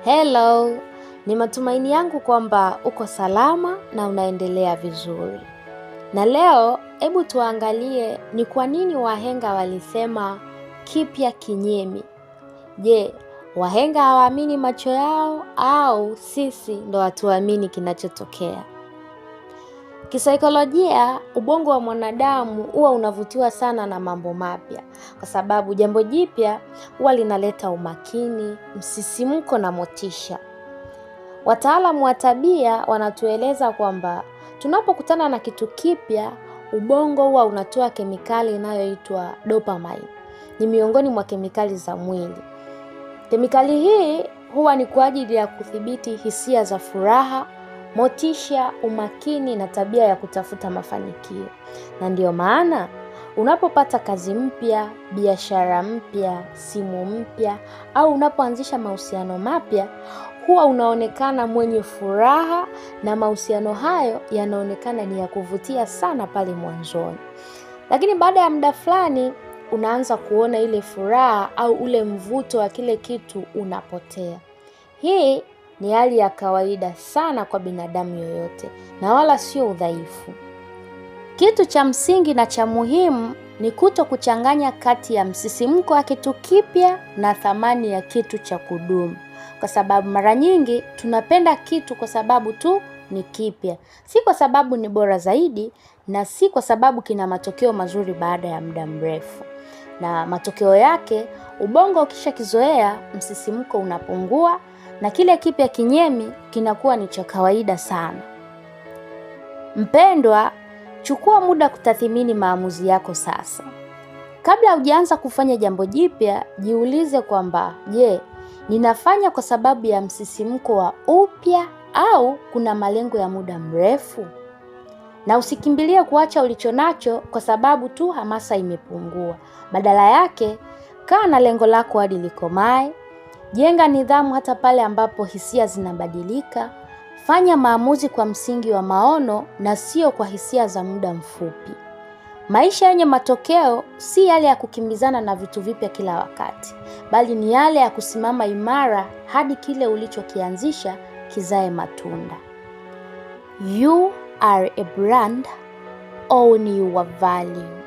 Hello, ni matumaini yangu kwamba uko salama na unaendelea vizuri. Na leo, hebu tuangalie ni kwa nini wahenga walisema kipya kinyemi. Je, wahenga hawaamini macho yao au sisi ndo hatuamini kinachotokea? Kisaikolojia, ubongo wa mwanadamu huwa unavutiwa sana na mambo mapya, kwa sababu jambo jipya huwa linaleta umakini, msisimko na motisha. Wataalamu wa tabia wanatueleza kwamba tunapokutana na kitu kipya, ubongo huwa unatoa kemikali inayoitwa dopamine. Ni miongoni mwa kemikali za mwili. Kemikali hii huwa ni kwa ajili ya kudhibiti hisia za furaha, motisha, umakini na tabia ya kutafuta mafanikio. Na ndio maana unapopata kazi mpya, biashara mpya, simu mpya au unapoanzisha mahusiano mapya, huwa unaonekana mwenye furaha na mahusiano hayo yanaonekana ni ya kuvutia sana pale mwanzoni. Lakini baada ya muda fulani unaanza kuona ile furaha au ule mvuto wa kile kitu unapotea. Hii ni hali ya kawaida sana kwa binadamu yoyote na wala sio udhaifu. Kitu cha msingi na cha muhimu ni kuto kuchanganya kati ya msisimko wa kitu kipya na thamani ya kitu cha kudumu. Kwa sababu mara nyingi tunapenda kitu kwa sababu tu ni kipya, si kwa sababu ni bora zaidi na si kwa sababu kina matokeo mazuri baada ya muda mrefu. Na matokeo yake, ubongo ukishakizoea, msisimko unapungua na kile kipya kinyemi kinakuwa ni cha kawaida sana. Mpendwa, chukua muda kutathmini maamuzi yako sasa. Kabla hujaanza kufanya jambo jipya, jiulize kwamba, je, ninafanya kwa sababu ya msisimko wa upya au kuna malengo ya muda mrefu? Na usikimbilie kuacha ulichonacho kwa sababu tu hamasa imepungua. Badala yake, kaa na lengo lako hadi likomae, jenga nidhamu hata pale ambapo hisia zinabadilika, fanya maamuzi kwa msingi wa maono na sio kwa hisia za muda mfupi. Maisha yenye matokeo si yale ya kukimbizana na vitu vipya kila wakati, bali ni yale ya kusimama imara hadi kile ulichokianzisha kizae matunda. You are a brand, own your value.